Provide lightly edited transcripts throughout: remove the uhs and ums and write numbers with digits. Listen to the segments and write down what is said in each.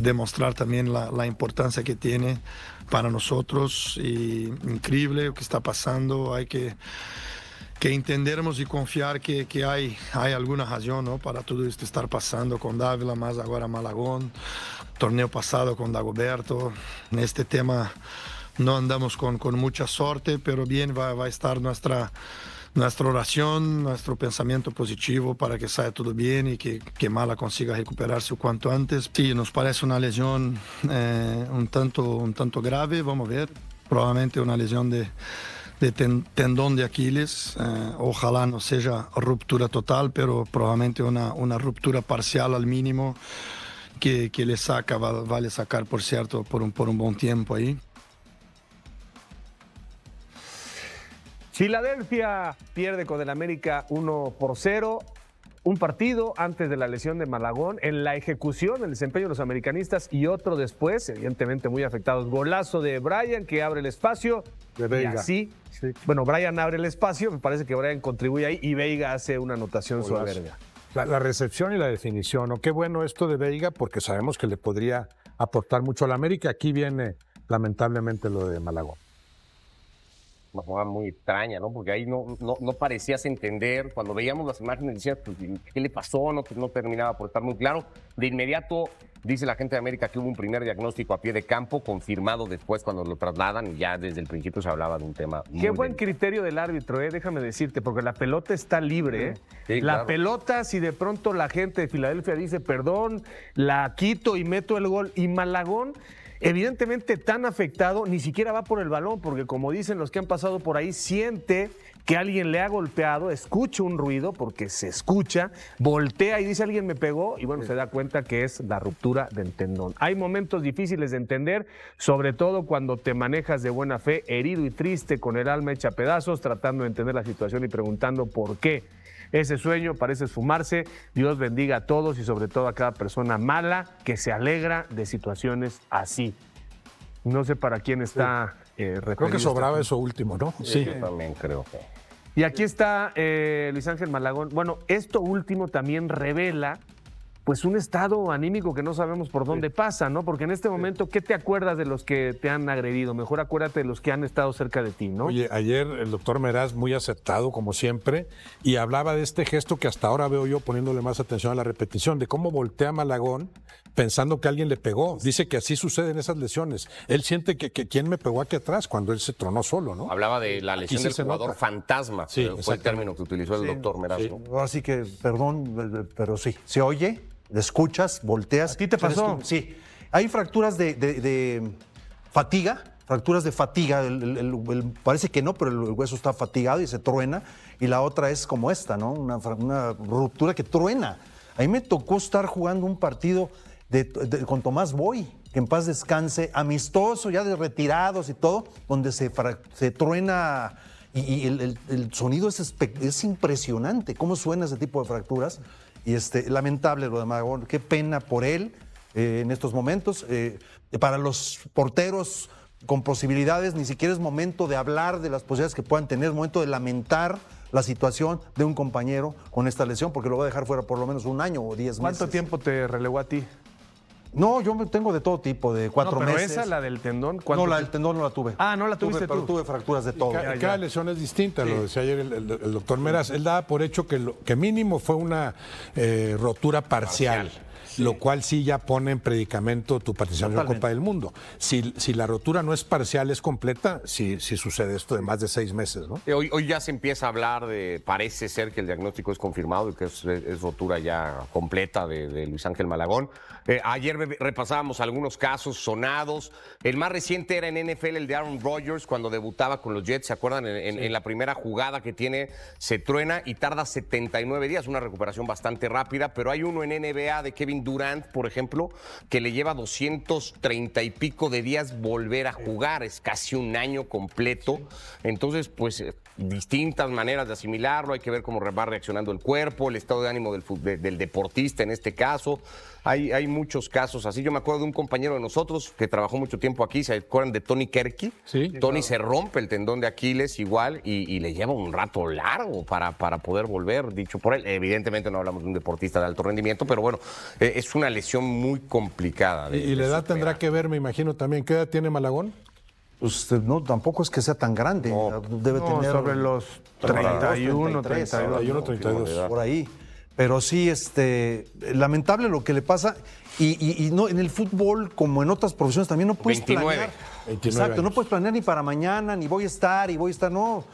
demostrar también la importancia que tiene para nosotros y increíble lo que está pasando. Hay que entendermos y confiar que hay alguna razón, ¿no? Para todo esto estar pasando con Dávila, más ahora Malagón, torneo pasado con Dagoberto. En este tema no andamos con mucha suerte, pero bien va a estar nuestra oración, nuestro pensamiento positivo para que salga todo bien y que Mala consiga recuperarse cuanto antes. Sí, nos parece una lesión un tanto grave, vamos a ver, probablemente una lesión de tendón de Aquiles. Ojalá no sea ruptura total, pero probablemente una ruptura parcial al mínimo que le saca, vale sacar, por cierto, por un buen tiempo ahí. Filadelfia pierde con el América 1-0. Un partido antes de la lesión de Malagón, en la ejecución, el desempeño de los americanistas y otro después, evidentemente muy afectados. Golazo de Brian que abre el espacio. De Veiga. Y así, sí. Bueno, Brian abre el espacio, me parece que Brian contribuye ahí y Veiga hace una anotación soberbia. La recepción y la definición, ¿no? Qué bueno esto de Veiga porque sabemos que le podría aportar mucho a la América. Aquí viene lamentablemente lo de Malagón. Una jugada muy extraña, ¿no? Porque ahí no parecías entender. Cuando veíamos las imágenes decías, pues, ¿qué le pasó? No terminaba por estar muy claro. De inmediato dice la gente de América que hubo un primer diagnóstico a pie de campo, confirmado después cuando lo trasladan, y ya desde el principio se hablaba de un tema muy Qué buen criterio del árbitro, déjame decirte, porque la pelota está libre. Sí, la claro. pelota, si de pronto la gente de Filadelfia dice, perdón, la quito y meto el gol, y Malagón, evidentemente tan afectado, ni siquiera va por el balón, porque como dicen los que han pasado por ahí, siente que alguien le ha golpeado, escucha un ruido, porque se escucha, voltea y dice alguien me pegó, y bueno, se da cuenta que es la ruptura del tendón. Hay momentos difíciles de entender, sobre todo cuando te manejas de buena fe, herido y triste, con el alma hecha pedazos, tratando de entender la situación y preguntando por qué. Ese sueño parece esfumarse. Dios bendiga a todos y sobre todo a cada persona mala que se alegra de situaciones así. No sé para quién está referido. Creo que sobraba eso último, ¿no? Sí, yo también creo que... Y aquí está Luis Ángel Malagón. Bueno, esto último también revela pues un estado anímico que no sabemos por dónde pasa, ¿no? Porque en este momento, ¿qué te acuerdas de los que te han agredido? Mejor acuérdate de los que han estado cerca de ti, ¿no? Oye, ayer el doctor Meraz muy acertado, como siempre, y hablaba de este gesto que hasta ahora veo yo poniéndole más atención a la repetición, de cómo voltea Malagón pensando que alguien le pegó. Dice que así suceden esas lesiones. Él siente que quién me pegó aquí atrás cuando él se tronó solo, ¿no? Hablaba de la lesión del jugador fantasma, sí, fue el término que utilizó el doctor Meraz, ¿no? Ahora sí que, perdón, pero sí, se oye, escuchas, volteas. ¿A ti te pasó? Sí. Hay fracturas de fatiga, parece que no, pero el hueso está fatigado y se truena. Y la otra es como esta, ¿no? Una ruptura que truena. A mí me tocó estar jugando un partido con Tomás Boy, que en paz descanse, amistoso, ya de retirados y todo, donde se truena y el sonido es impresionante. ¿Cómo suena ese tipo de fracturas? Y lamentable lo de Malagón, qué pena por él en estos momentos. Para los porteros con posibilidades, ni siquiera es momento de hablar de las posibilidades que puedan tener, es momento de lamentar la situación de un compañero con esta lesión, porque lo va a dejar fuera por lo menos un año o 10 meses. ¿Cuánto tiempo te relegó a ti? No, yo tengo de todo tipo, de 4 pero meses. ¿esa, la del tendón? No, la del tendón no la tuve. Ah, no la tuviste Pero tú. tuve fracturas de todo. Cada lesión es distinta, lo decía ayer el doctor Meraz. Él daba por hecho que mínimo fue una rotura parcial. Lo cual sí ya pone en predicamento tu participación en la Copa del Mundo. Si la rotura no es parcial, es completa, sí sucede esto de más de 6 meses, ¿no? Hoy ya se empieza a hablar parece ser que el diagnóstico es confirmado y que es rotura ya completa de Luis Ángel Malagón. Ayer repasábamos algunos casos sonados. El más reciente era en NFL, el de Aaron Rodgers, cuando debutaba con los Jets, ¿se acuerdan? En la primera jugada que tiene, se truena y tarda 79 días, una recuperación bastante rápida, pero hay uno en NBA de Kevin Durant, por ejemplo, que le lleva 230 y pico de días volver a jugar, es casi un año completo. Entonces, pues, distintas maneras de asimilarlo, hay que ver cómo va reaccionando el cuerpo, el estado de ánimo del deportista en este caso. hay muchos casos así. Yo me acuerdo de un compañero de nosotros que trabajó mucho tiempo aquí, ¿se acuerdan de Tony Kerky? Sí. Tony se rompe el tendón de Aquiles igual y le lleva un rato largo para poder volver, dicho por él. Evidentemente no hablamos de un deportista de alto rendimiento, pero bueno, es una lesión muy complicada. Y la edad tendrá que ver, me imagino también. ¿Qué edad tiene Malagón? Pues no, tampoco es que sea tan grande. Debe tener sobre los 31, 32. por ahí. Pero sí, lamentable lo que le pasa. Y no, en el fútbol, como en otras profesiones, también no puedes 29. planear. 29 Exacto, años. no puedes planear ni para mañana, ni voy a estar, no.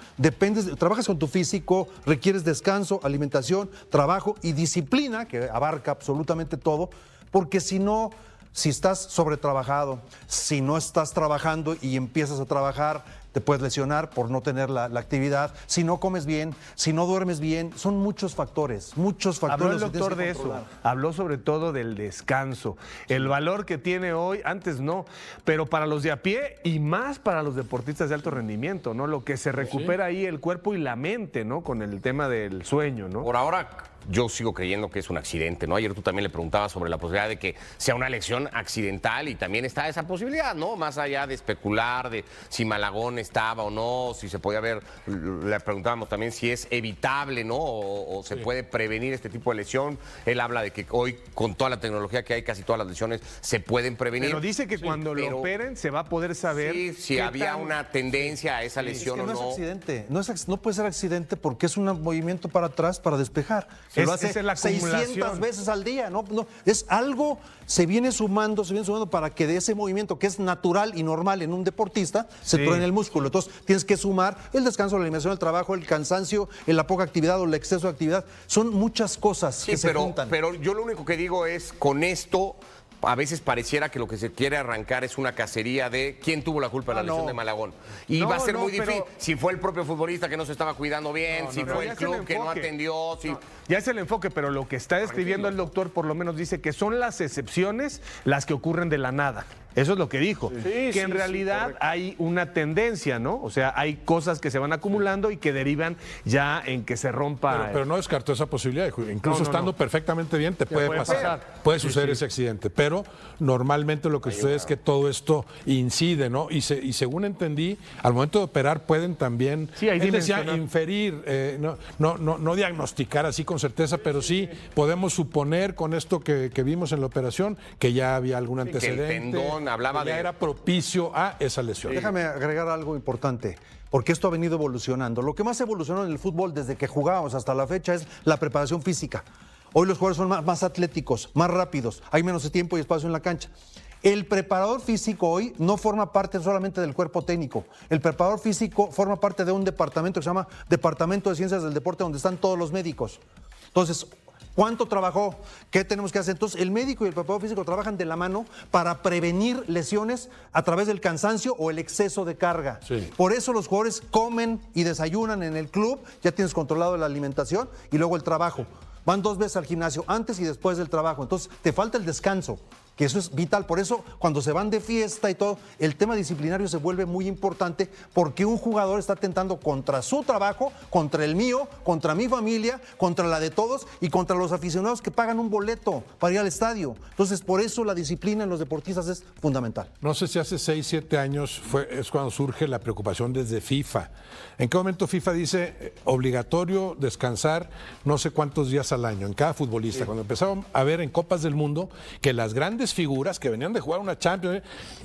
Trabajas con tu físico, requieres descanso, alimentación, trabajo y disciplina, que abarca absolutamente todo, porque si no, si estás sobretrabajado, si no estás trabajando y empiezas a trabajar, te puedes lesionar por no tener la actividad, si no comes bien, si no duermes bien, son muchos factores. Habló el que tienes doctor que de eso, controlar. habló sobre todo del descanso, el valor que tiene hoy, antes no, pero para los de a pie y más para los deportistas de alto rendimiento, ¿no? Lo que se recupera ahí el cuerpo y la mente, ¿no? Con el tema del sueño, ¿no? Por ahora, yo sigo creyendo que es un accidente, ¿no? Ayer tú también le preguntabas sobre la posibilidad de que sea una lesión accidental y también está esa posibilidad, ¿no? Más allá de especular de si Malagón estaba o no, si se podía ver, le preguntábamos también si es evitable, ¿no? O se puede prevenir este tipo de lesión. Él habla de que hoy, con toda la tecnología que hay, casi todas las lesiones se pueden prevenir. Pero dice que cuando lo operen se va a poder saber si había una tendencia a esa lesión Es que o no no. es accidente, no puede ser accidente porque es un movimiento para atrás para despejar. Lo hace esa es la 600 acumulación. veces al día, no, es algo, se viene sumando para que de ese movimiento que es natural y normal en un deportista, se truene el músculo. Entonces tienes que sumar el descanso, la alimentación, el trabajo, el cansancio, la poca actividad o el exceso de actividad. Son muchas cosas que se juntan. Pero yo lo único que digo es, con esto, a veces pareciera que lo que se quiere arrancar es una cacería de quién tuvo la culpa de la lesión de Malagón. Y va a ser muy difícil. Si fue el propio futbolista que no se estaba cuidando bien, si fue el club que no atendió. Ya es el enfoque, pero lo que está describiendo el doctor por lo menos dice que son las excepciones las que ocurren de la nada. Eso es lo que dijo. Que en realidad hay una tendencia, ¿no? O sea, hay cosas que se van acumulando y que derivan ya en que se rompa. Pero no descartó esa posibilidad. Incluso estando perfectamente bien, te puede pasar. Puede suceder ese accidente. Pero normalmente lo que sucede es que todo esto incide, ¿no? Y según entendí, al momento de operar pueden también, él decía, inferir, no diagnosticar así con certeza, pero sí podemos suponer con esto que vimos en la operación que ya había algún antecedente. Que el tendón hablaba ya era propicio a esa lesión. Déjame agregar algo importante, porque esto ha venido evolucionando. Lo que más evolucionó en el fútbol desde que jugábamos hasta la fecha es la preparación física. Hoy los jugadores son más atléticos, más rápidos, hay menos tiempo y espacio en la cancha. El preparador físico hoy no forma parte solamente del cuerpo técnico. El preparador físico forma parte de un departamento que se llama Departamento de Ciencias del Deporte, donde están todos los médicos. Entonces, ¿cuánto trabajó? ¿Qué tenemos que hacer? Entonces, el médico y el preparador físico trabajan de la mano para prevenir lesiones a través del cansancio o el exceso de carga. Sí. Por eso los jugadores comen y desayunan en el club, ya tienes controlado la alimentación y luego el trabajo. Van 2 veces al gimnasio, antes y después del trabajo. Entonces, te falta el descanso, que eso es vital. Por eso, cuando se van de fiesta y todo, el tema disciplinario se vuelve muy importante porque un jugador está atentando contra su trabajo, contra el mío, contra mi familia, contra la de todos y contra los aficionados que pagan un boleto para ir al estadio. Entonces, por eso la disciplina en los deportistas es fundamental. No sé si hace 6, 7 años es cuando surge la preocupación desde FIFA. ¿En qué momento FIFA dice obligatorio descansar no sé cuántos días al año en cada futbolista? Sí. Cuando empezaron a ver en Copas del Mundo que las grandes figuras que venían de jugar una Champions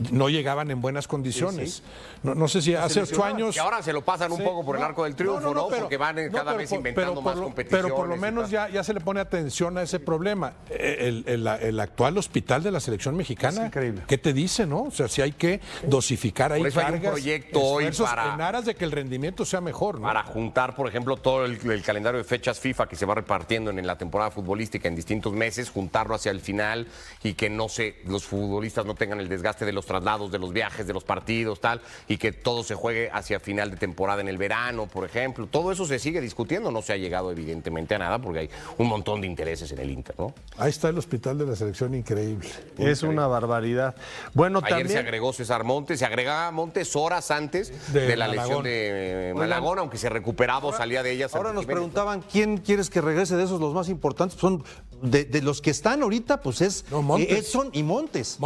no llegaban en buenas condiciones. Sí, sí. No sé si hace 8 años... Que ahora se lo pasan un poco por el arco del triunfo, ¿no? Porque van cada vez inventando más competiciones. Pero por lo menos ya se le pone atención a ese problema. El actual hospital de la selección mexicana, ¿qué te dice, no? O sea, si hay que dosificar ahí cargas, hay un proyecto hoy para... en aras de que el rendimiento sea mejor, ¿no? Para juntar, por ejemplo, todo el calendario de fechas FIFA que se va repartiendo en la temporada futbolística en distintos meses, juntarlo hacia el final y que no los futbolistas no tengan el desgaste de los traslados, de los viajes, de los partidos, tal, y que todo se juegue hacia final de temporada en el verano, por ejemplo. Todo eso se sigue discutiendo, no se ha llegado evidentemente a nada porque hay un montón de intereses en el Inter, ¿no? Ahí está el hospital de la selección, increíble. Es una barbaridad. Bueno, Ayer también se agregó César Montes, se agregaba Montes horas antes de la lesión de Malagón, aunque se recuperaba o salía de ella. Ahora nos preguntaban quién quieres que regrese de esos, los más importantes. Son de los que están ahorita, pues es Edson y Montes.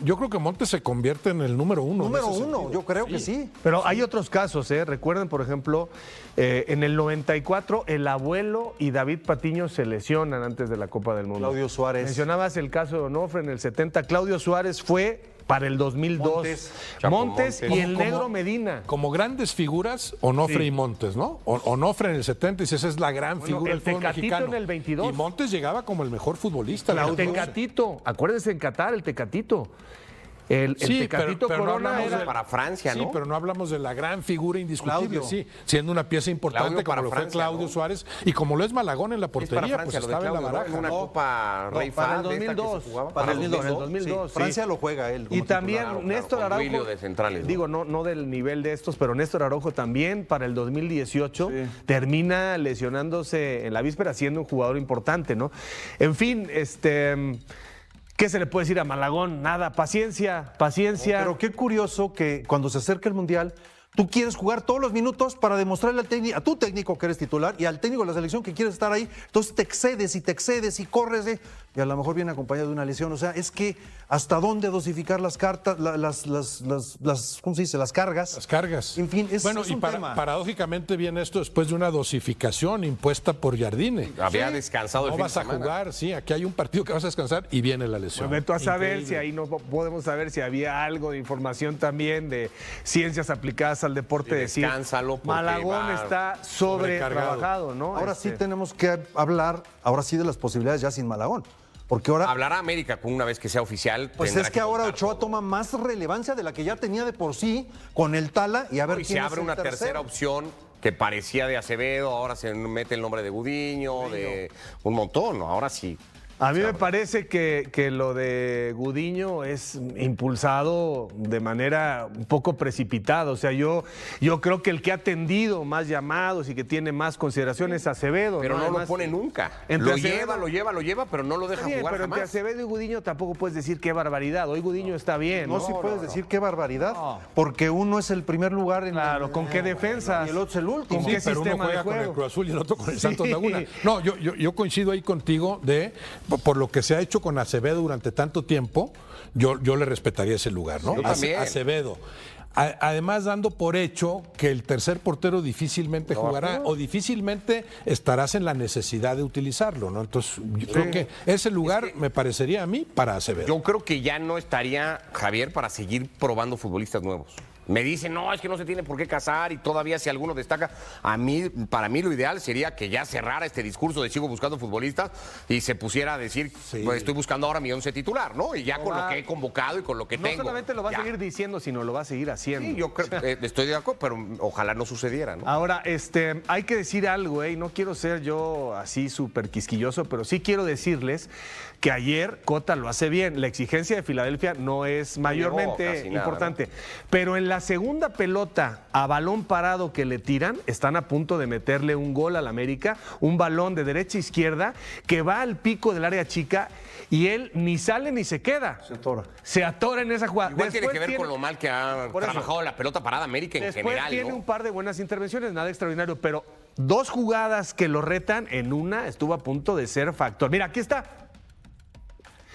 Yo creo que Montes se convierte en el número uno. Número uno, yo creo que sí. Pero hay otros casos, ¿eh? Recuerden, por ejemplo, en el 94, el abuelo y David Patiño se lesionan antes de la Copa del Mundo. Claudio Suárez. Mencionabas el caso de Onofre en el 70. Claudio Suárez fue para el 2002. Montes y el Negro Medina. Como grandes figuras, Onofre y Montes, ¿no? Onofre en el 70, y esa es la gran figura del fútbol Tecatito mexicano. en el 22. Y Montes llegaba como el mejor futbolista. El Tecatito, acuérdense en Qatar, el Tecatito. El Tecatito pero no Corona hablamos era para Francia, ¿no? Sí, pero no hablamos de la gran figura indiscutible, Claudio. sí, siendo una pieza importante Claudio como para lo Francia, fue Claudio ¿no? Suárez y como lo es Malagón en la Es para portería, Francia, pues lo de estaba en la Claudio, ¿no? baraja. En una Copa Rey para el Fahd, de esta que se 2002. jugaba. Para el 2002. En el 2002, Sí. sí. Francia lo juega él. Y como también titular. Néstor con Araujo, Duilio de centrales, ¿no? digo, no del nivel de estos, pero Néstor Araujo también para el 2018 termina lesionándose en la víspera, siendo un jugador importante, ¿no? En fin, ¿qué se le puede decir a Malagón? Nada, paciencia. Pero qué curioso que cuando se acerca el Mundial, tú quieres jugar todos los minutos para demostrarle a tu técnico que eres titular y al técnico de la selección que quieres estar ahí. Entonces te excedes y corres y a lo mejor viene acompañado de una lesión. O sea, es que hasta dónde dosificar las cartas, ¿cómo se dice? Las cargas. Las cargas. En fin, es bueno, es y un tema. paradójicamente viene esto después de una dosificación impuesta por Jardine. Había descansado el No fin de vas a semana. jugar, sí, aquí hay un partido que vas a descansar y viene la lesión. Pues vete a saber Increíble. si ahí no podemos saber si había algo de información también de ciencias aplicadas al deporte. Sí, decir, descánsalo porque Malagón va está sobretrabajado, ¿no? Ahora sí tenemos que hablar, ahora sí de las posibilidades ya sin Malagón. Porque ahora, Hablará América una vez que sea oficial. pues tendrá es que ahora contar Ochoa todo. toma más relevancia de la que ya tenía de por sí con el Tala y a ver Y quién se es abre el una tercera tercero. opción que parecía de Acevedo, ahora se mete el nombre de Gudiño, de un montón, ¿no? Ahora sí. A mí me parece que lo de Gudiño es impulsado de manera un poco precipitada. O sea, yo creo que el que ha atendido más llamados y que tiene más consideración es Acevedo. Pero no lo Además, pone nunca. entre Lo Acevedo- lleva, pero no lo deja Está bien, jugar pero entre jamás. Acevedo y Gudiño tampoco puedes decir qué barbaridad. Hoy Gudiño está bien. No, sí puedes decir qué barbaridad, porque uno es el primer lugar en Claro, ¿con qué defensas? y el otro es el último. ¿Con Sí, qué pero uno sistema de juega con el juego? Cruz Azul y el otro con el Sí. Santos Laguna. No, yo coincido ahí contigo por lo que se ha hecho con Acevedo durante tanto tiempo, yo le respetaría ese lugar, ¿no? Yo también. Acevedo. Además, dando por hecho que el tercer portero difícilmente jugará o difícilmente estarás en la necesidad de utilizarlo, ¿no? Entonces, yo creo que ese lugar me parecería a mí para Acevedo. Yo creo que ya no estaría Javier para seguir probando futbolistas nuevos. Me dicen, no, es que no se tiene por qué casar y todavía si alguno destaca. Para mí lo ideal sería que ya cerrara este discurso de sigo buscando futbolistas y se pusiera a decir, pues estoy buscando ahora mi 11 titular, ¿no? Y ya con lo que he convocado y con lo que No tengo. solamente lo va a ya. seguir diciendo, sino lo va a seguir haciendo. Sí, yo creo, estoy de acuerdo, pero ojalá no sucediera, ¿no? Ahora, hay que decir algo, y no quiero ser yo así súper quisquilloso, pero sí quiero decirles que ayer Cota lo hace bien. La exigencia de Filadelfia no es mayormente casi nada, importante, pero en la segunda pelota a balón parado que le tiran, están a punto de meterle un gol al América, un balón de derecha a izquierda que va al pico del área chica y él ni sale ni se queda. Se atora en esa jugada. Igual tiene Después que ver con lo mal que ha Por eso. trabajado la pelota parada América en Después general, tiene ¿no? un par de buenas intervenciones, nada extraordinario, pero dos jugadas que lo retan, en una estuvo a punto de ser factor. Mira, aquí está.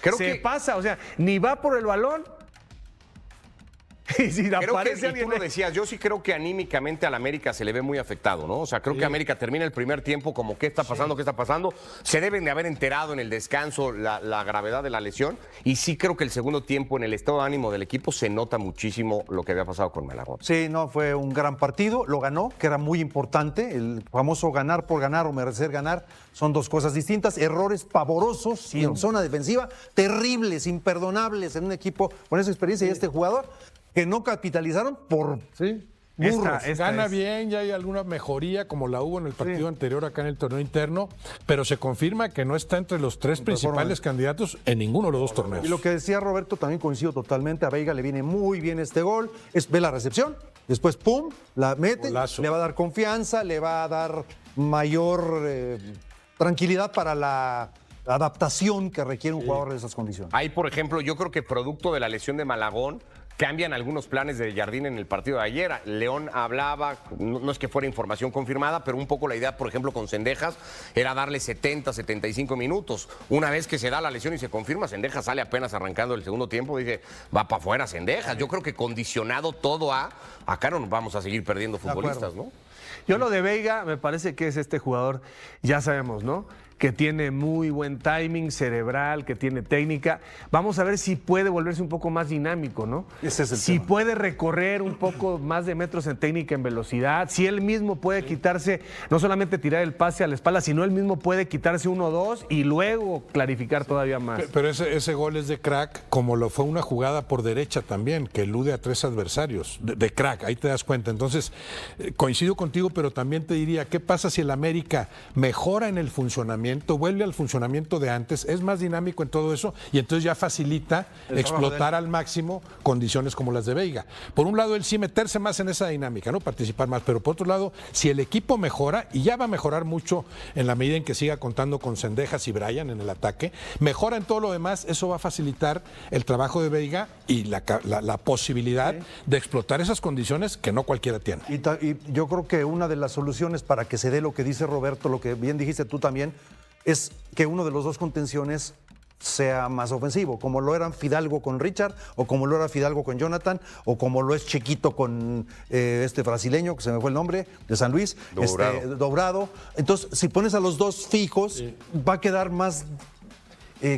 Creo Se que pasa, o sea, ni va por el balón. Y si Creo aparece que, y alguien tú lo decías, yo sí creo que anímicamente al América se le ve muy afectado, ¿no? O sea, creo que América termina el primer tiempo como ¿qué está pasando? ¿Qué está pasando? Se deben de haber enterado en el descanso la gravedad de la lesión y sí creo que el segundo tiempo en el estado de ánimo del equipo se nota muchísimo lo que había pasado con Malagón. Sí, no, fue un gran partido, lo ganó, que era muy importante, el famoso ganar por ganar o merecer ganar, son dos cosas distintas, errores pavorosos en zona defensiva, terribles, imperdonables en un equipo con esa experiencia y este jugador, que no capitalizaron Gana bien, ya hay alguna mejoría como la hubo en el partido anterior acá en el torneo interno, pero se confirma que no está entre los 3 principales candidatos en ninguno de los 2 torneos. Y lo que decía Roberto, también coincido totalmente, a Veiga le viene muy bien este gol, ve la recepción, después pum, la mete, Golazo. le va a dar confianza, le va a dar mayor tranquilidad para la adaptación que requiere un jugador de esas condiciones. Ahí, por ejemplo, yo creo que producto de la lesión de Malagón, cambian algunos planes de Jardín en el partido de ayer. León hablaba, no es que fuera información confirmada, pero un poco la idea, por ejemplo, con Cendejas, era darle 70, 75 minutos. Una vez que se da la lesión y se confirma, Cendejas sale apenas arrancando el segundo tiempo, dice, va para afuera Cendejas. Yo creo que condicionado todo acá no nos vamos a seguir perdiendo futbolistas, ¿no? Yo lo de Veiga me parece que es este jugador, ya sabemos, ¿no? Que tiene muy buen timing cerebral, que tiene técnica. Vamos a ver si puede volverse un poco más dinámico, ¿no? Ese es el si tema. puede recorrer un poco más de metros en técnica, en velocidad, si él mismo puede quitarse, no solamente tirar el pase a la espalda, sino él mismo puede quitarse 1 o 2 y luego clarificar todavía más. Pero ese gol es de crack, como lo fue una jugada por derecha también, que elude a 3 adversarios, de crack, ahí te das cuenta. Entonces, coincido contigo, pero también te diría, ¿qué pasa si el América mejora en el funcionamiento, vuelve al funcionamiento de antes, es más dinámico en todo eso y entonces ya facilita explotar al máximo condiciones como las de Veiga? Por un lado, él sí meterse más en esa dinámica, ¿no? Participar más, pero por otro lado, si el equipo mejora, y ya va a mejorar mucho en la medida en que siga contando con Cendejas y Brian en el ataque, mejora en todo lo demás, eso va a facilitar el trabajo de Veiga y la posibilidad de explotar esas condiciones que no cualquiera tiene. Y yo creo que una de las soluciones para que se dé lo que dice Roberto, lo que bien dijiste tú también, es que uno de los 2 contenciones sea más ofensivo, como lo eran Fidalgo con Richard, o como lo era Fidalgo con Jonathan, o como lo es Chiquito con este brasileño, que se me fue el nombre, de San Luis, Dourado. Entonces, si pones a los 2 fijos, va a quedar más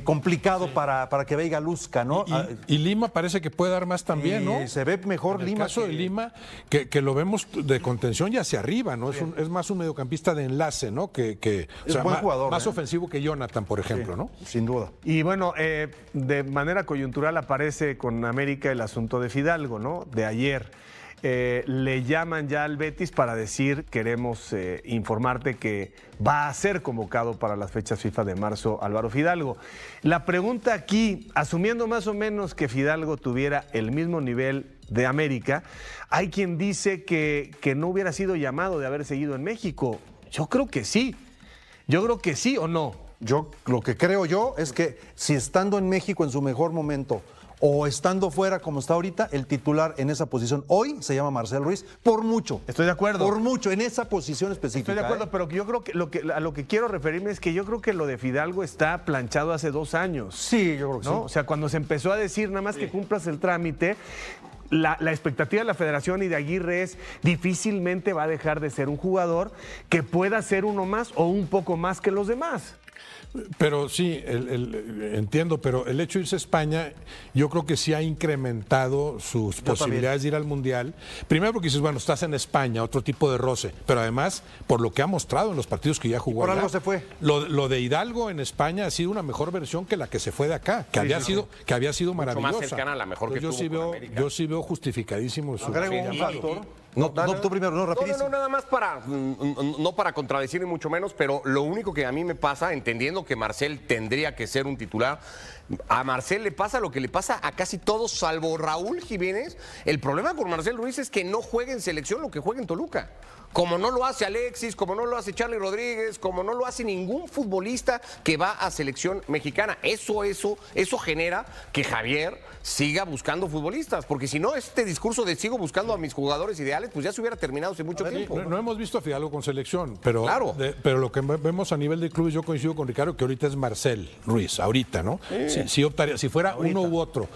complicado para que Veiga luzca, ¿no? Y Lima parece que puede dar más también, ¿no? Se ve mejor en Lima. el caso de Lima, que lo vemos de contención y hacia arriba, ¿no? Es más un mediocampista de enlace, ¿no? Que buen jugador, más ofensivo que Jonathan, por ejemplo, ¿no? Sin duda. Y bueno, de manera coyuntural aparece con América el asunto de Fidalgo, ¿no? De ayer. Le llaman ya al Betis para decir, queremos informarte que va a ser convocado para las fechas FIFA de marzo Álvaro Fidalgo. La pregunta aquí, asumiendo más o menos que Fidalgo tuviera el mismo nivel de América, hay quien dice que no hubiera sido llamado de haber seguido en México. Yo creo que sí. Yo creo que sí o no. Yo lo que creo yo es que si estando en México en su mejor momento o estando fuera como está ahorita, el titular en esa posición hoy se llama Marcel Ruiz, por mucho. Estoy de acuerdo. Por mucho, en esa posición específica. Estoy de acuerdo, pero yo creo que a lo que quiero referirme es que yo creo que lo de Fidalgo está planchado hace 2 años. Sí, yo creo que ¿no? sí. O sea, cuando se empezó a decir nada más que cumplas el trámite, la expectativa de la Federación y de Aguirre es difícilmente va a dejar de ser un jugador que pueda ser uno más o un poco más que los demás. Pero sí, entiendo, pero el hecho de irse a España, yo creo que sí ha incrementado sus posibilidades de ir al Mundial. Primero porque dices, bueno, estás en España, otro tipo de roce, pero además, por lo que ha mostrado en los partidos que ya jugó por allá, algo se fue. Lo de Hidalgo en España ha sido una mejor versión que la que se fue de acá, que había sido maravillosa. más cercana a la mejor que yo tuvo sí con veo, América. yo sí veo justificadísimo su Agrego un llamado. factor. No, tú primero, no, rapidísimo. No, nada más no para contradecir ni mucho menos, pero lo único que a mí me pasa, entendiendo que Marcel tendría que ser un titular, a Marcel le pasa lo que le pasa a casi todos, salvo Raúl Jiménez. El problema con Marcel Ruiz es que no juega en selección lo que juega en Toluca. Como no lo hace Alexis, como no lo hace Charly Rodríguez, como no lo hace ningún futbolista que va a selección mexicana. Eso genera que Javier siga buscando futbolistas, porque si no, este discurso de sigo buscando a mis jugadores ideales, pues ya se hubiera terminado hace mucho tiempo. No hemos visto a Fidalgo con selección, pero, claro. Pero lo que vemos a nivel de clubes, yo coincido con Ricardo que ahorita es Marcel Ruiz, ahorita, ¿no? Sí optaría, si fuera uno u otro,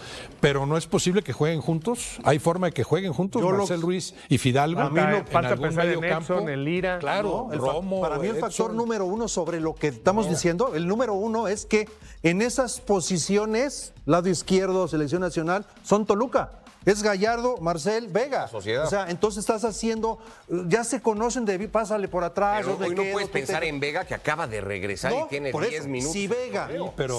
pero no es posible que jueguen juntos. ¿Hay forma de que jueguen juntos Marcel Ruiz y Fidalgo? A mí Falta pensar en Edson, en Lira. Claro, No, Romo, para mí el factor Edson. número 1 sobre lo que estamos diciendo, el número 1 es que en esas posiciones, lado izquierdo, selección nacional, son Toluca. Es Gallardo, Marcel, Vega. Sociedad. O sea, entonces estás haciendo, ya se conocen de pásale por atrás. Pero yo me hoy no quedo, puedes pensar en Vega, que acaba de regresar y tiene por 10 eso, minutos.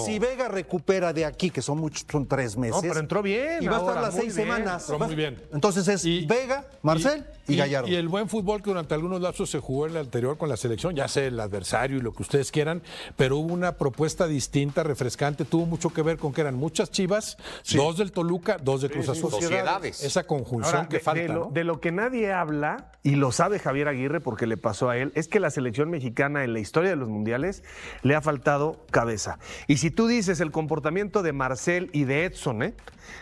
Si Vega recupera de aquí, que son 3 meses. No, pero entró bien. Y va a estar ahora, las muy 6 bien. semanas. Pero muy bien. Entonces es Vega, Marcel y Gallardo. Y el buen fútbol que durante algunos lapsos se jugó en el anterior con la selección, ya sé el adversario y lo que ustedes quieran, pero hubo una propuesta distinta, refrescante, tuvo mucho que ver con que eran muchas Chivas, 2 del Toluca, 2 de Cruz Azul. Sociedades. Esa conjunción Ahora, que falta, ¿no? de lo que nadie habla, y lo sabe Javier Aguirre porque le pasó a él, es que la selección mexicana en la historia de los mundiales le ha faltado cabeza. Y si tú dices el comportamiento de Marcel y de Edson,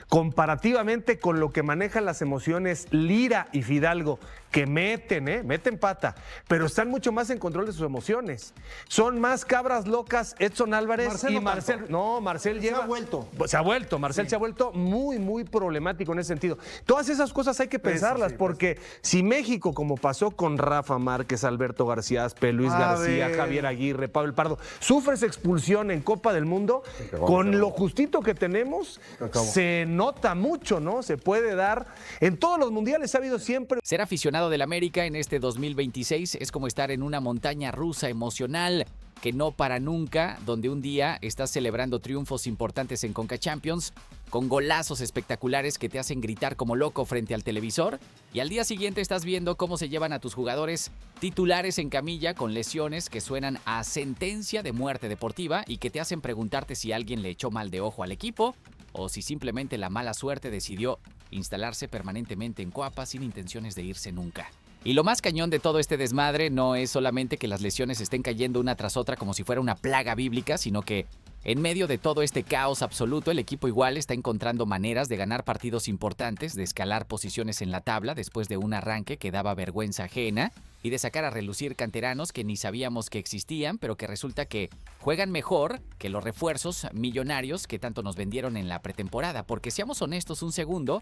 comparativamente con lo que manejan las emociones Lira y Fidalgo, que meten pata, pero están mucho más en control de sus emociones. Son más cabras locas Edson Álvarez Marcel y no Marcel. tanto. No, Marcel Se lleva. ha vuelto. Marcel se ha vuelto muy, muy problemático en ese sentido. Todas esas cosas hay que pensarlas, porque si México, como pasó con Rafa Márquez, Alberto García Aspe, Luis García, Javier Aguirre, Pablo Pardo, sufres expulsión en Copa del Mundo, con lo justito que tenemos, se nota mucho, ¿no? Se puede dar. En todos los mundiales ha habido siempre. Ser aficionado del América en este 2026 es como estar en una montaña rusa emocional que no para nunca, donde un día estás celebrando triunfos importantes en Conca Champions, con golazos espectaculares que te hacen gritar como loco frente al televisor, y al día siguiente estás viendo cómo se llevan a tus jugadores titulares en camilla con lesiones que suenan a sentencia de muerte deportiva y que te hacen preguntarte si alguien le echó mal de ojo al equipo o si simplemente la mala suerte decidió instalarse permanentemente en Coapa sin intenciones de irse nunca. Y lo más cañón de todo este desmadre no es solamente que las lesiones estén cayendo una tras otra como si fuera una plaga bíblica, sino que en medio de todo este caos absoluto, el equipo igual está encontrando maneras de ganar partidos importantes, de escalar posiciones en la tabla después de un arranque que daba vergüenza ajena y de sacar a relucir canteranos que ni sabíamos que existían, pero que resulta que juegan mejor que los refuerzos millonarios que tanto nos vendieron en la pretemporada. Porque seamos honestos un segundo,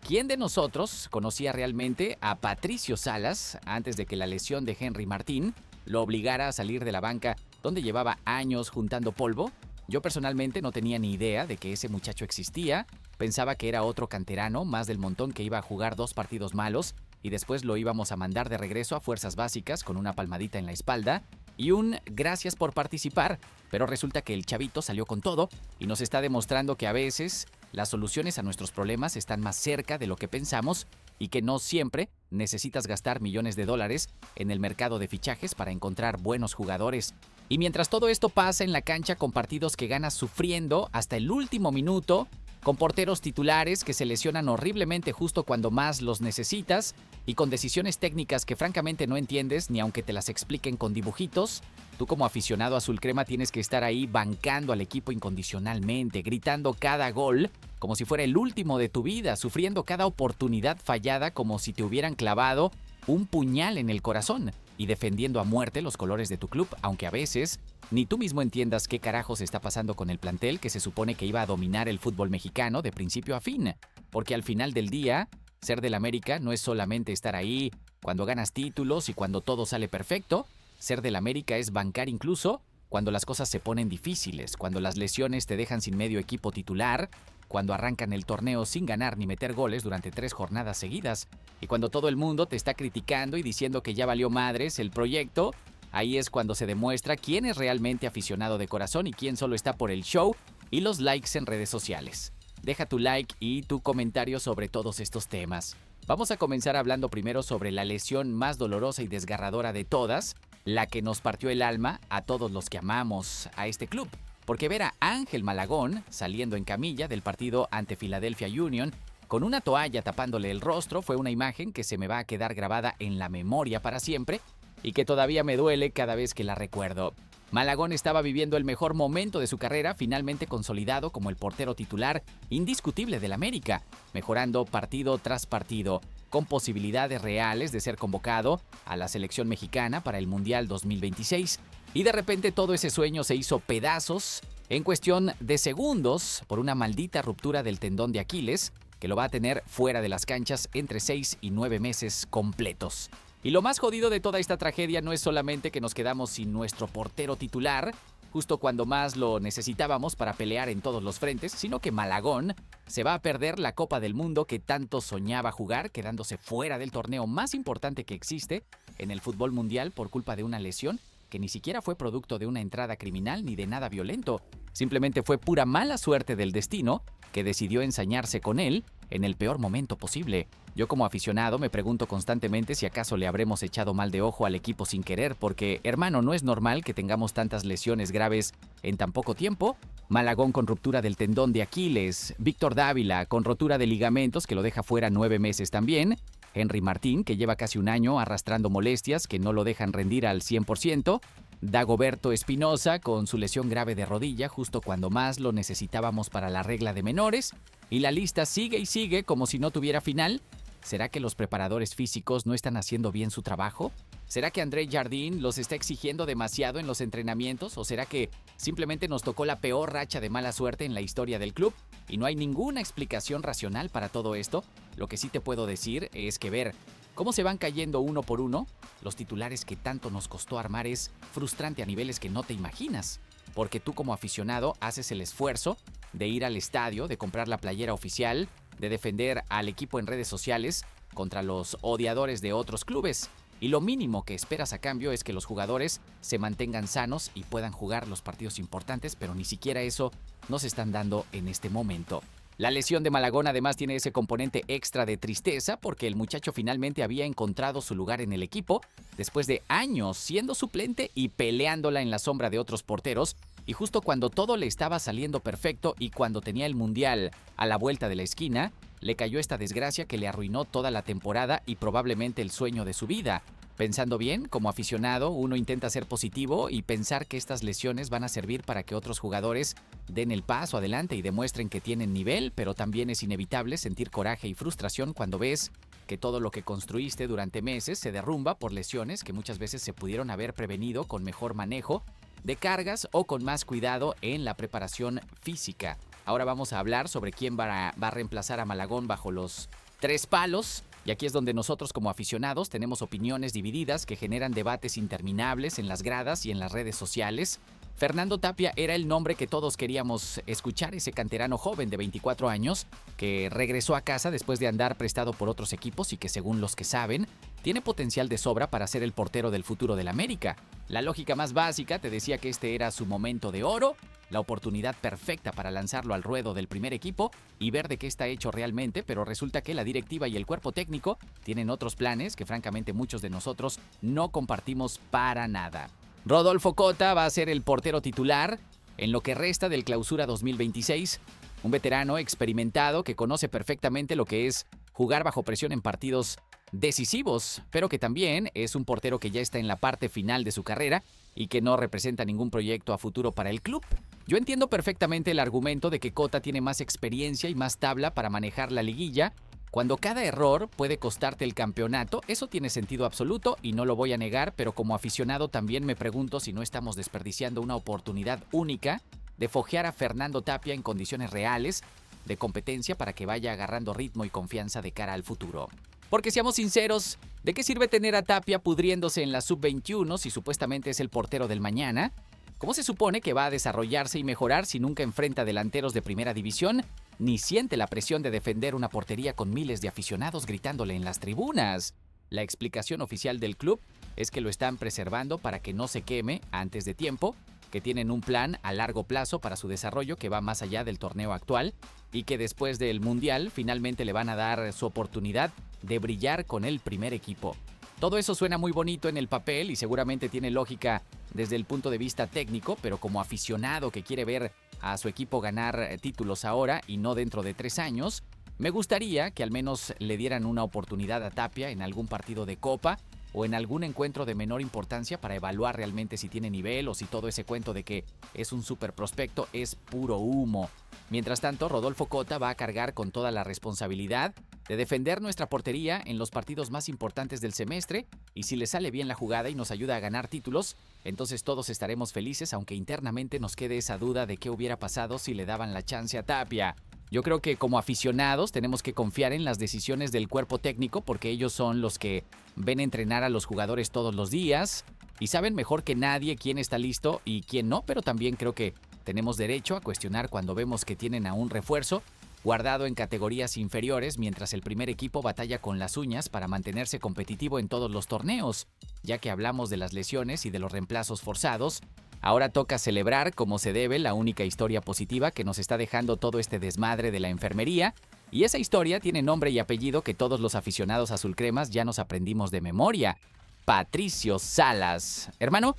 ¿quién de nosotros conocía realmente a Patricio Salas antes de que la lesión de Henry Martín lo obligara a salir de la banca donde llevaba años juntando polvo? Yo personalmente no tenía ni idea de que ese muchacho existía, pensaba que era otro canterano más del montón que iba a jugar 2 partidos malos y después lo íbamos a mandar de regreso a fuerzas básicas con una palmadita en la espalda y un gracias por participar, pero resulta que el chavito salió con todo y nos está demostrando que a veces las soluciones a nuestros problemas están más cerca de lo que pensamos y que no siempre necesitas gastar millones de dólares en el mercado de fichajes para encontrar buenos jugadores. Y mientras todo esto pasa en la cancha con partidos que ganas sufriendo hasta el último minuto, con porteros titulares que se lesionan horriblemente justo cuando más los necesitas y con decisiones técnicas que francamente no entiendes ni aunque te las expliquen con dibujitos, tú como aficionado azul crema tienes que estar ahí bancando al equipo incondicionalmente, gritando cada gol como si fuera el último de tu vida, sufriendo cada oportunidad fallada como si te hubieran clavado un puñal en el corazón y defendiendo a muerte los colores de tu club, aunque a veces ni tú mismo entiendas qué carajos está pasando con el plantel que se supone que iba a dominar el fútbol mexicano de principio a fin. Porque al final del día, ser del América no es solamente estar ahí cuando ganas títulos y cuando todo sale perfecto. Ser del América es bancar incluso cuando las cosas se ponen difíciles, cuando las lesiones te dejan sin medio equipo titular, cuando arrancan el torneo sin ganar ni meter goles durante 3 jornadas seguidas, y cuando todo el mundo te está criticando y diciendo que ya valió madres el proyecto. Ahí es cuando se demuestra quién es realmente aficionado de corazón y quién solo está por el show y los likes en redes sociales. Deja tu like y tu comentario sobre todos estos temas. Vamos a comenzar hablando primero sobre la lesión más dolorosa y desgarradora de todas, la que nos partió el alma a todos los que amamos a este club. Porque ver a Ángel Malagón saliendo en camilla del partido ante Philadelphia Union con una toalla tapándole el rostro fue una imagen que se me va a quedar grabada en la memoria para siempre y que todavía me duele cada vez que la recuerdo. Malagón estaba viviendo el mejor momento de su carrera, finalmente consolidado como el portero titular indiscutible del América, mejorando partido tras partido, con posibilidades reales de ser convocado a la selección mexicana para el Mundial 2026. Y de repente todo ese sueño se hizo pedazos en cuestión de segundos por una maldita ruptura del tendón de Aquiles, que lo va a tener fuera de las canchas entre 6 y 9 meses completos. Y lo más jodido de toda esta tragedia no es solamente que nos quedamos sin nuestro portero titular, justo cuando más lo necesitábamos para pelear en todos los frentes, sino que Malagón se va a perder la Copa del Mundo que tanto soñaba jugar, quedándose fuera del torneo más importante que existe en el fútbol mundial por culpa de una lesión que ni siquiera fue producto de una entrada criminal ni de nada violento. Simplemente fue pura mala suerte del destino que decidió ensañarse con él en el peor momento posible. Yo como aficionado me pregunto constantemente si acaso le habremos echado mal de ojo al equipo sin querer, porque, hermano, no es normal que tengamos tantas lesiones graves en tan poco tiempo. Malagón con ruptura del tendón de Aquiles, Víctor Dávila con rotura de ligamentos que lo deja fuera 9 meses también, Henry Martín, que lleva casi un año arrastrando molestias que no lo dejan rendir al 100%, Dagoberto Espinosa con su lesión grave de rodilla justo cuando más lo necesitábamos para la regla de menores, y la lista sigue y sigue como si no tuviera final. ¿Será que los preparadores físicos no están haciendo bien su trabajo? ¿Será que André Jardín los está exigiendo demasiado en los entrenamientos? ¿O será que simplemente nos tocó la peor racha de mala suerte en la historia del club y no hay ninguna explicación racional para todo esto? Lo que sí te puedo decir es que ver cómo se van cayendo uno por uno los titulares que tanto nos costó armar es frustrante a niveles que no te imaginas. Porque tú como aficionado haces el esfuerzo de ir al estadio, de comprar la playera oficial, de defender al equipo en redes sociales contra los odiadores de otros clubes. Y lo mínimo que esperas a cambio es que los jugadores se mantengan sanos y puedan jugar los partidos importantes, pero ni siquiera eso nos están dando en este momento. La lesión de Malagón además tiene ese componente extra de tristeza porque el muchacho finalmente había encontrado su lugar en el equipo después de años siendo suplente y peleándola en la sombra de otros porteros, y justo cuando todo le estaba saliendo perfecto y cuando tenía el Mundial a la vuelta de la esquina, le cayó esta desgracia que le arruinó toda la temporada y probablemente el sueño de su vida. Pensando bien, como aficionado, uno intenta ser positivo y pensar que estas lesiones van a servir para que otros jugadores den el paso adelante y demuestren que tienen nivel, pero también es inevitable sentir coraje y frustración cuando ves que todo lo que construiste durante meses se derrumba por lesiones que muchas veces se pudieron haber prevenido con mejor manejo de cargas o con más cuidado en la preparación física. Ahora vamos a hablar sobre quién va a reemplazar a Malagón bajo los 3 palos. Y aquí es donde nosotros como aficionados tenemos opiniones divididas que generan debates interminables en las gradas y en las redes sociales. Fernando Tapia era el nombre que todos queríamos escuchar, ese canterano joven de 24 años que regresó a casa después de andar prestado por otros equipos y que, según los que saben, tiene potencial de sobra para ser el portero del futuro del América. La lógica más básica te decía que este era su momento de oro, la oportunidad perfecta para lanzarlo al ruedo del primer equipo y ver de qué está hecho realmente, pero resulta que la directiva y el cuerpo técnico tienen otros planes que francamente muchos de nosotros no compartimos para nada. Rodolfo Cota va a ser el portero titular en lo que resta del Clausura 2026, un veterano experimentado que conoce perfectamente lo que es jugar bajo presión en partidos decisivos, pero que también es un portero que ya está en la parte final de su carrera y que no representa ningún proyecto a futuro para el club. Yo entiendo perfectamente el argumento de que Cota tiene más experiencia y más tabla para manejar la liguilla. Cuando cada error puede costarte el campeonato, eso tiene sentido absoluto y no lo voy a negar, pero como aficionado también me pregunto si no estamos desperdiciando una oportunidad única de foguear a Fernando Tapia en condiciones reales de competencia para que vaya agarrando ritmo y confianza de cara al futuro. Porque seamos sinceros, ¿de qué sirve tener a Tapia pudriéndose en la sub-21 si supuestamente es el portero del mañana? ¿Cómo se supone que va a desarrollarse y mejorar si nunca enfrenta delanteros de primera división, ni siente la presión de defender una portería con miles de aficionados gritándole en las tribunas? La explicación oficial del club es que lo están preservando para que no se queme antes de tiempo, que tienen un plan a largo plazo para su desarrollo que va más allá del torneo actual y que después del Mundial finalmente le van a dar su oportunidad de brillar con el primer equipo. Todo eso suena muy bonito en el papel y seguramente tiene lógica desde el punto de vista técnico, pero como aficionado que quiere ver a su equipo ganar títulos ahora y no dentro de 3 años, me gustaría que al menos le dieran una oportunidad a Tapia en algún partido de Copa o en algún encuentro de menor importancia para evaluar realmente si tiene nivel o si todo ese cuento de que es un super prospecto es puro humo. Mientras tanto, Rodolfo Cota va a cargar con toda la responsabilidad de defender nuestra portería en los partidos más importantes del semestre, y si le sale bien la jugada y nos ayuda a ganar títulos, entonces todos estaremos felices, aunque internamente nos quede esa duda de qué hubiera pasado si le daban la chance a Tapia. Yo creo que como aficionados tenemos que confiar en las decisiones del cuerpo técnico porque ellos son los que ven entrenar a los jugadores todos los días, y saben mejor que nadie quién está listo y quién no, pero también creo que tenemos derecho a cuestionar cuando vemos que tienen a un refuerzo guardado en categorías inferiores mientras el primer equipo batalla con las uñas para mantenerse competitivo en todos los torneos. Ya que hablamos de las lesiones y de los reemplazos forzados, ahora toca celebrar como se debe la única historia positiva que nos está dejando todo este desmadre de la enfermería, y esa historia tiene nombre y apellido que todos los aficionados azulcremas ya nos aprendimos de memoria. Patricio Salas. Hermano,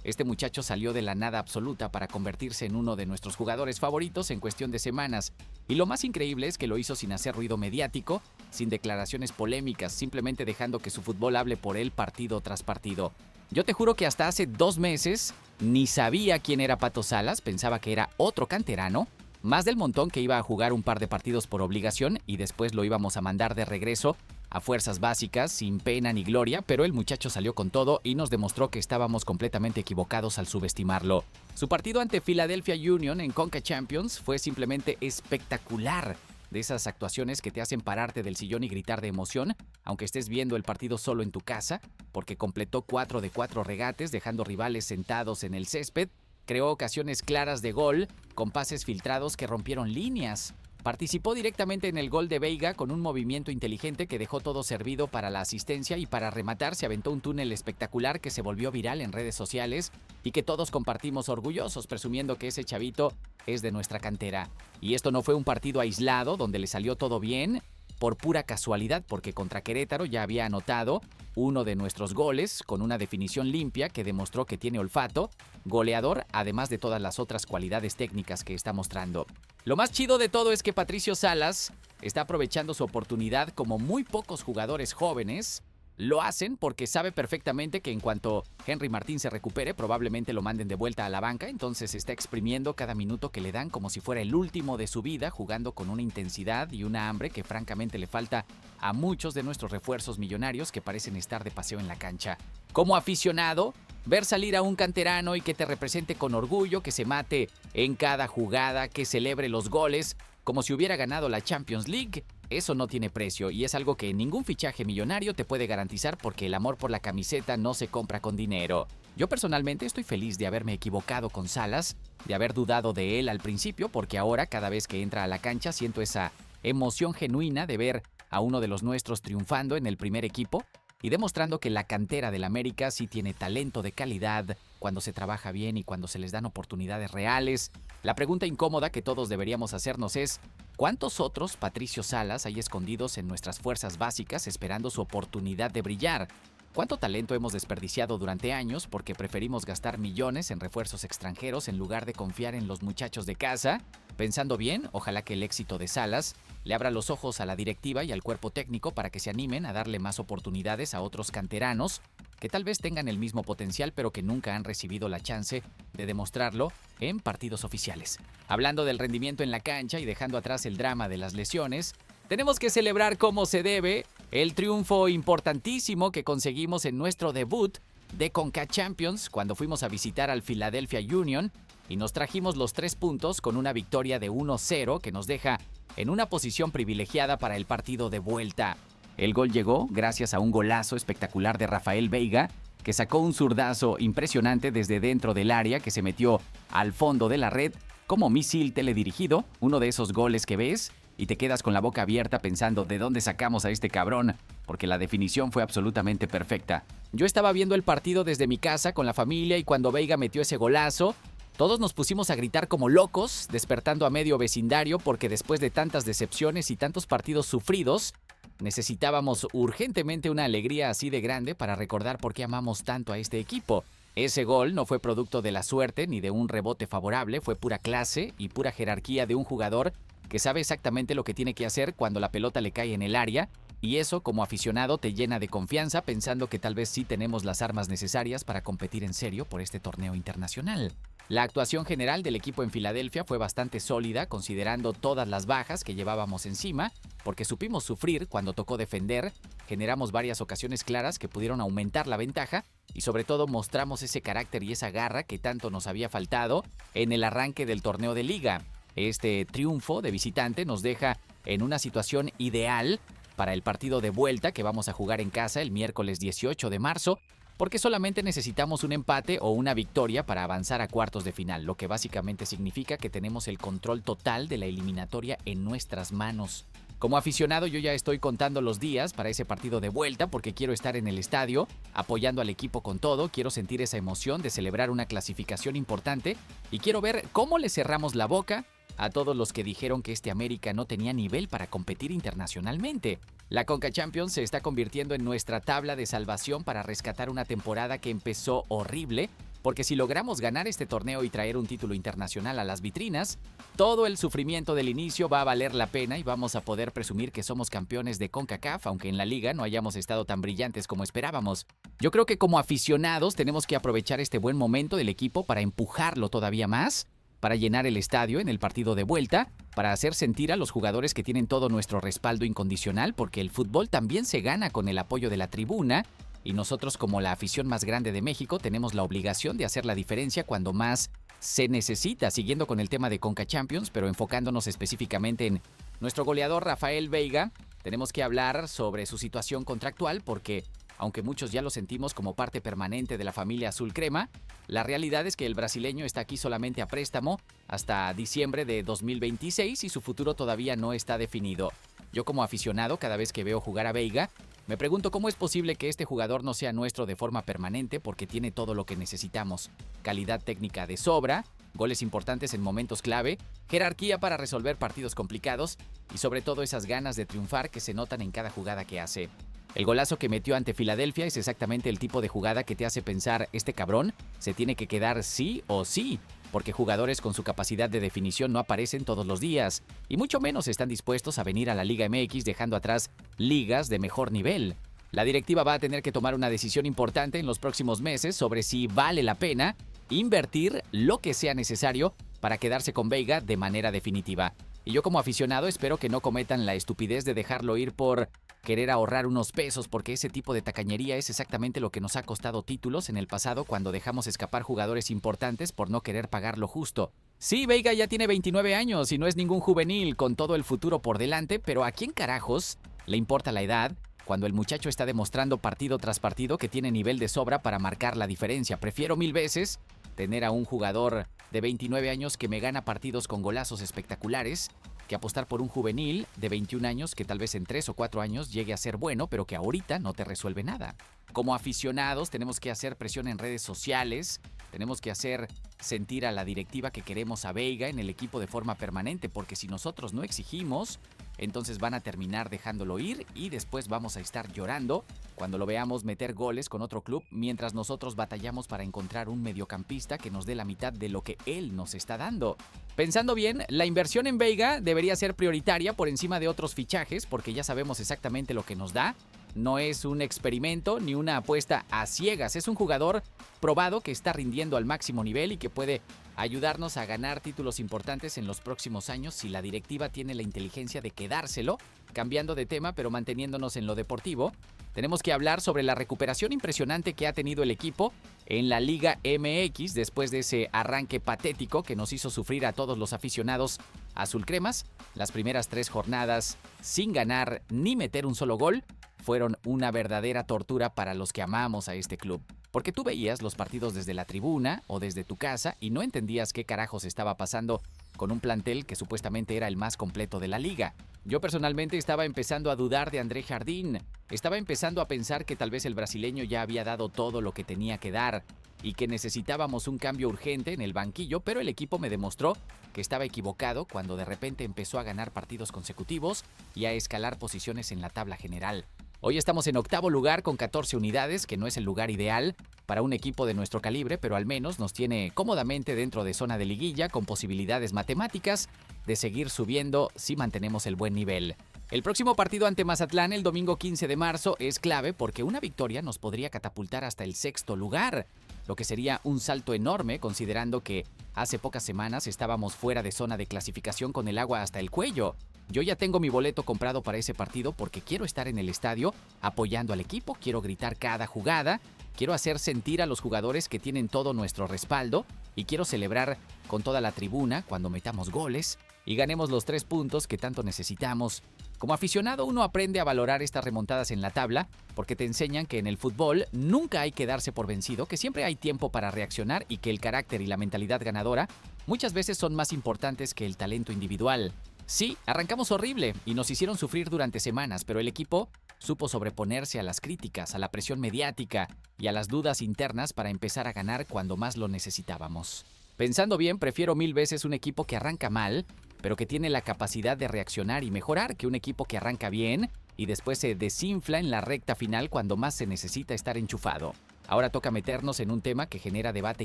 este muchacho salió de la nada absoluta para convertirse en uno de nuestros jugadores favoritos en cuestión de semanas. Y lo más increíble es que lo hizo sin hacer ruido mediático, sin declaraciones polémicas, simplemente dejando que su fútbol hable por él partido tras partido. Yo te juro que hasta hace 2 meses ni sabía quién era Pato Salas, pensaba que era otro canterano, más del montón que iba a jugar un par de partidos por obligación y después lo íbamos a mandar de regreso a fuerzas básicas, sin pena ni gloria, pero el muchacho salió con todo y nos demostró que estábamos completamente equivocados al subestimarlo. Su partido ante Philadelphia Union en Conca Champions fue simplemente espectacular. De esas actuaciones que te hacen pararte del sillón y gritar de emoción, aunque estés viendo el partido solo en tu casa, porque completó 4 de 4 regates, dejando rivales sentados en el césped, creó ocasiones claras de gol, con pases filtrados que rompieron líneas. Participó directamente en el gol de Veiga con un movimiento inteligente que dejó todo servido para la asistencia y para rematar se aventó un túnel espectacular que se volvió viral en redes sociales y que todos compartimos orgullosos, presumiendo que ese chavito es de nuestra cantera. Y esto no fue un partido aislado donde le salió todo bien por pura casualidad, porque contra Querétaro ya había anotado uno de nuestros goles con una definición limpia que demostró que tiene olfato, goleador, además de todas las otras cualidades técnicas que está mostrando. Lo más chido de todo es que Patricio Salas está aprovechando su oportunidad como muy pocos jugadores jóvenes lo hacen, porque sabe perfectamente que en cuanto Henry Martín se recupere probablemente lo manden de vuelta a la banca, entonces está exprimiendo cada minuto que le dan como si fuera el último de su vida, jugando con una intensidad y una hambre que francamente le falta a muchos de nuestros refuerzos millonarios que parecen estar de paseo en la cancha. Como aficionado, ver salir a un canterano y que te represente con orgullo, que se mate en cada jugada, que celebre los goles como si hubiera ganado la Champions League, eso no tiene precio y es algo que ningún fichaje millonario te puede garantizar, porque el amor por la camiseta no se compra con dinero. Yo personalmente estoy feliz de haberme equivocado con Salas, de haber dudado de él al principio, porque ahora cada vez que entra a la cancha siento esa emoción genuina de ver a uno de los nuestros triunfando en el primer equipo y demostrando que la cantera del América sí tiene talento de calidad cuando se trabaja bien y cuando se les dan oportunidades reales. La pregunta incómoda que todos deberíamos hacernos es: ¿cuántos otros Patricio Salas hay escondidos en nuestras fuerzas básicas esperando su oportunidad de brillar? ¿Cuánto talento hemos desperdiciado durante años porque preferimos gastar millones en refuerzos extranjeros en lugar de confiar en los muchachos de casa? Pensando bien, ojalá que el éxito de Salas le abra los ojos a la directiva y al cuerpo técnico para que se animen a darle más oportunidades a otros canteranos que tal vez tengan el mismo potencial pero que nunca han recibido la chance de demostrarlo en partidos oficiales. Hablando del rendimiento en la cancha y dejando atrás el drama de las lesiones, tenemos que celebrar como se debe el triunfo importantísimo que conseguimos en nuestro debut de Conca Champions cuando fuimos a visitar al Philadelphia Union y nos trajimos los 3 puntos con una victoria de 1-0 que nos deja en una posición privilegiada para el partido de vuelta. El gol llegó gracias a un golazo espectacular de Rafael Veiga, que sacó un zurdazo impresionante desde dentro del área que se metió al fondo de la red como misil teledirigido, uno de esos goles que ves y te quedas con la boca abierta pensando de dónde sacamos a este cabrón, porque la definición fue absolutamente perfecta. Yo estaba viendo el partido desde mi casa con la familia y cuando Veiga metió ese golazo, todos nos pusimos a gritar como locos, despertando a medio vecindario, porque después de tantas decepciones y tantos partidos sufridos, necesitábamos urgentemente una alegría así de grande para recordar por qué amamos tanto a este equipo. Ese gol no fue producto de la suerte ni de un rebote favorable, fue pura clase y pura jerarquía de un jugador que sabe exactamente lo que tiene que hacer cuando la pelota le cae en el área, y eso como aficionado te llena de confianza pensando que tal vez sí tenemos las armas necesarias para competir en serio por este torneo internacional. La actuación general del equipo en Filadelfia fue bastante sólida considerando todas las bajas que llevábamos encima, porque supimos sufrir cuando tocó defender, generamos varias ocasiones claras que pudieron aumentar la ventaja y sobre todo mostramos ese carácter y esa garra que tanto nos había faltado en el arranque del torneo de liga. Este triunfo de visitante nos deja en una situación ideal para el partido de vuelta que vamos a jugar en casa el miércoles 18 de marzo, porque solamente necesitamos un empate o una victoria para avanzar a cuartos de final, lo que básicamente significa que tenemos el control total de la eliminatoria en nuestras manos. Como aficionado yo ya estoy contando los días para ese partido de vuelta porque quiero estar en el estadio apoyando al equipo con todo, quiero sentir esa emoción de celebrar una clasificación importante y quiero ver cómo le cerramos la boca a todos los que dijeron que este América no tenía nivel para competir internacionalmente. La Conca Champions se está convirtiendo en nuestra tabla de salvación para rescatar una temporada que empezó horrible, porque si logramos ganar este torneo y traer un título internacional a las vitrinas, todo el sufrimiento del inicio va a valer la pena y vamos a poder presumir que somos campeones de CONCACAF, aunque en la liga no hayamos estado tan brillantes como esperábamos. Yo creo que como aficionados tenemos que aprovechar este buen momento del equipo para empujarlo todavía más, para llenar el estadio en el partido de vuelta, para hacer sentir a los jugadores que tienen todo nuestro respaldo incondicional, porque el fútbol también se gana con el apoyo de la tribuna, y nosotros como la afición más grande de México tenemos la obligación de hacer la diferencia cuando más se necesita, siguiendo con el tema de Conca Champions, pero enfocándonos específicamente en nuestro goleador Rafael Veiga. Tenemos que hablar sobre su situación contractual porque, aunque muchos ya lo sentimos como parte permanente de la familia azul crema, la realidad es que el brasileño está aquí solamente a préstamo hasta diciembre de 2026 y su futuro todavía no está definido. Yo como aficionado, cada vez que veo jugar a Veiga, me pregunto cómo es posible que este jugador no sea nuestro de forma permanente porque tiene todo lo que necesitamos. Calidad técnica de sobra, goles importantes en momentos clave, jerarquía para resolver partidos complicados y sobre todo esas ganas de triunfar que se notan en cada jugada que hace. El golazo que metió ante Filadelfia es exactamente el tipo de jugada que te hace pensar, este cabrón se tiene que quedar sí o sí, porque jugadores con su capacidad de definición no aparecen todos los días, y mucho menos están dispuestos a venir a la Liga MX dejando atrás ligas de mejor nivel. La directiva va a tener que tomar una decisión importante en los próximos meses sobre si vale la pena invertir lo que sea necesario para quedarse con Veiga de manera definitiva. Y yo como aficionado espero que no cometan la estupidez de dejarlo ir por querer ahorrar unos pesos, porque ese tipo de tacañería es exactamente lo que nos ha costado títulos en el pasado cuando dejamos escapar jugadores importantes por no querer pagar lo justo. Sí, Veiga ya tiene 29 años y no es ningún juvenil con todo el futuro por delante, pero ¿a quién carajos le importa la edad cuando el muchacho está demostrando partido tras partido que tiene nivel de sobra para marcar la diferencia? Prefiero 1000 veces tener a un jugador de 29 años que me gana partidos con golazos espectaculares que apostar por un juvenil de 21 años que tal vez en 3 o 4 años llegue a ser bueno, pero que ahorita no te resuelve nada. Como aficionados tenemos que hacer presión en redes sociales, tenemos que hacer sentir a la directiva que queremos a Veiga en el equipo de forma permanente, porque si nosotros no exigimos, entonces van a terminar dejándolo ir y después vamos a estar llorando cuando lo veamos meter goles con otro club mientras nosotros batallamos para encontrar un mediocampista que nos dé la mitad de lo que él nos está dando. Pensando bien, la inversión en Veiga debería ser prioritaria por encima de otros fichajes porque ya sabemos exactamente lo que nos da. No es un experimento ni una apuesta a ciegas, es un jugador probado que está rindiendo al máximo nivel y que puede ayudarnos a ganar títulos importantes en los próximos años si la directiva tiene la inteligencia de quedárselo. Cambiando de tema, pero manteniéndonos en lo deportivo, tenemos que hablar sobre la recuperación impresionante que ha tenido el equipo en la Liga MX después de ese arranque patético que nos hizo sufrir a todos los aficionados azulcremas. Las primeras 3 jornadas sin ganar ni meter un solo gol fueron una verdadera tortura para los que amamos a este club. Porque tú veías los partidos desde la tribuna o desde tu casa y no entendías qué carajos estaba pasando con un plantel que supuestamente era el más completo de la liga. Yo personalmente estaba empezando a dudar de André Jardín. Estaba empezando a pensar que tal vez el brasileño ya había dado todo lo que tenía que dar y que necesitábamos un cambio urgente en el banquillo, pero el equipo me demostró que estaba equivocado cuando de repente empezó a ganar partidos consecutivos y a escalar posiciones en la tabla general. Hoy estamos en 8º lugar con 14 unidades, que no es el lugar ideal para un equipo de nuestro calibre, pero al menos nos tiene cómodamente dentro de zona de liguilla con posibilidades matemáticas de seguir subiendo si mantenemos el buen nivel. El próximo partido ante Mazatlán el domingo 15 de marzo es clave porque una victoria nos podría catapultar hasta el 6º lugar, lo que sería un salto enorme considerando que hace pocas semanas estábamos fuera de zona de clasificación con el agua hasta el cuello. Yo ya tengo mi boleto comprado para ese partido porque quiero estar en el estadio apoyando al equipo, quiero gritar cada jugada, quiero hacer sentir a los jugadores que tienen todo nuestro respaldo y quiero celebrar con toda la tribuna cuando metamos goles y ganemos los 3 puntos que tanto necesitamos Como aficionado uno aprende a valorar estas remontadas en la tabla porque te enseñan que en el fútbol nunca hay que darse por vencido, que siempre hay tiempo para reaccionar y que el carácter y la mentalidad ganadora muchas veces son más importantes que el talento individual. Sí, arrancamos horrible y nos hicieron sufrir durante semanas, pero el equipo supo sobreponerse a las críticas, a la presión mediática y a las dudas internas para empezar a ganar cuando más lo necesitábamos. Pensando bien, prefiero 1000 veces un equipo que arranca mal, pero que tiene la capacidad de reaccionar y mejorar, que un equipo que arranca bien y después se desinfla en la recta final cuando más se necesita estar enchufado. Ahora toca meternos en un tema que genera debate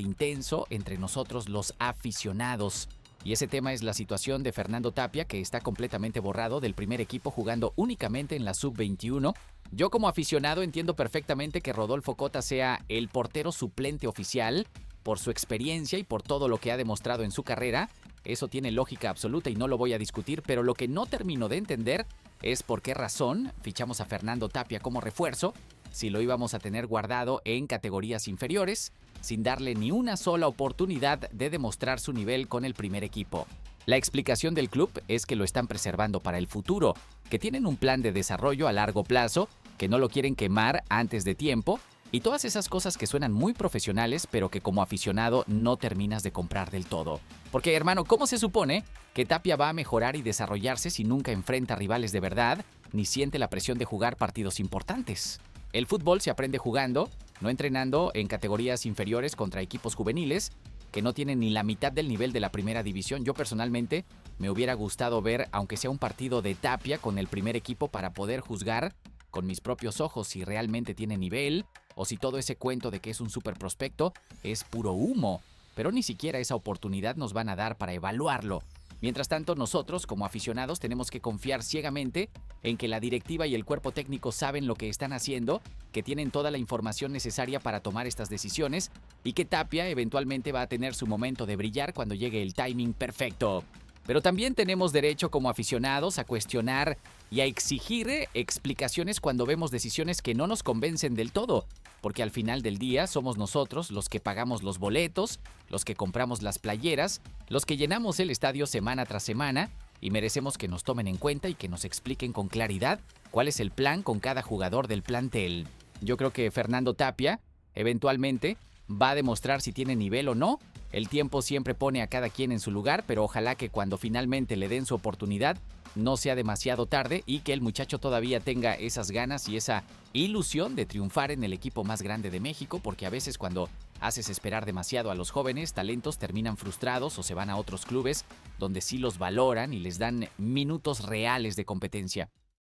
intenso entre nosotros los aficionados. Y ese tema es la situación de Fernando Tapia, que está completamente borrado del primer equipo jugando únicamente en la sub-21. Yo como aficionado entiendo perfectamente que Rodolfo Cota sea el portero suplente oficial por su experiencia y por todo lo que ha demostrado en su carrera. Eso tiene lógica absoluta y no lo voy a discutir, pero lo que no termino de entender es por qué razón fichamos a Fernando Tapia como refuerzo si lo íbamos a tener guardado en categorías inferiores, sin darle ni una sola oportunidad de demostrar su nivel con el primer equipo. La explicación del club es que lo están preservando para el futuro, que tienen un plan de desarrollo a largo plazo, que no lo quieren quemar antes de tiempo, y todas esas cosas que suenan muy profesionales, pero que como aficionado no terminas de comprar del todo. Porque, hermano, ¿cómo se supone que Tapia va a mejorar y desarrollarse si nunca enfrenta rivales de verdad, ni siente la presión de jugar partidos importantes? El fútbol se aprende jugando, no entrenando en categorías inferiores contra equipos juveniles que no tienen ni la mitad del nivel de la primera división. Yo personalmente me hubiera gustado ver, aunque sea un partido de Tapia con el primer equipo para poder juzgar con mis propios ojos si realmente tiene nivel o si todo ese cuento de que es un super prospecto es puro humo. Pero ni siquiera esa oportunidad nos van a dar para evaluarlo. Mientras tanto, nosotros, como aficionados, tenemos que confiar ciegamente en que la directiva y el cuerpo técnico saben lo que están haciendo, que tienen toda la información necesaria para tomar estas decisiones y que Tapia eventualmente va a tener su momento de brillar cuando llegue el timing perfecto. Pero también tenemos derecho como aficionados a cuestionar y a exigir explicaciones cuando vemos decisiones que no nos convencen del todo, porque al final del día somos nosotros los que pagamos los boletos, los que compramos las playeras, los que llenamos el estadio semana tras semana y merecemos que nos tomen en cuenta y que nos expliquen con claridad cuál es el plan con cada jugador del plantel. Yo creo que Fernando Tapia eventualmente va a demostrar si tiene nivel o no. El tiempo siempre pone a cada quien en su lugar, pero ojalá que cuando finalmente le den su oportunidad no sea demasiado tarde y que el muchacho todavía tenga esas ganas y esa ilusión de triunfar en el equipo más grande de México, porque a veces cuando haces esperar demasiado a los jóvenes talentos terminan frustrados o se van a otros clubes donde sí los valoran y les dan minutos reales de competencia.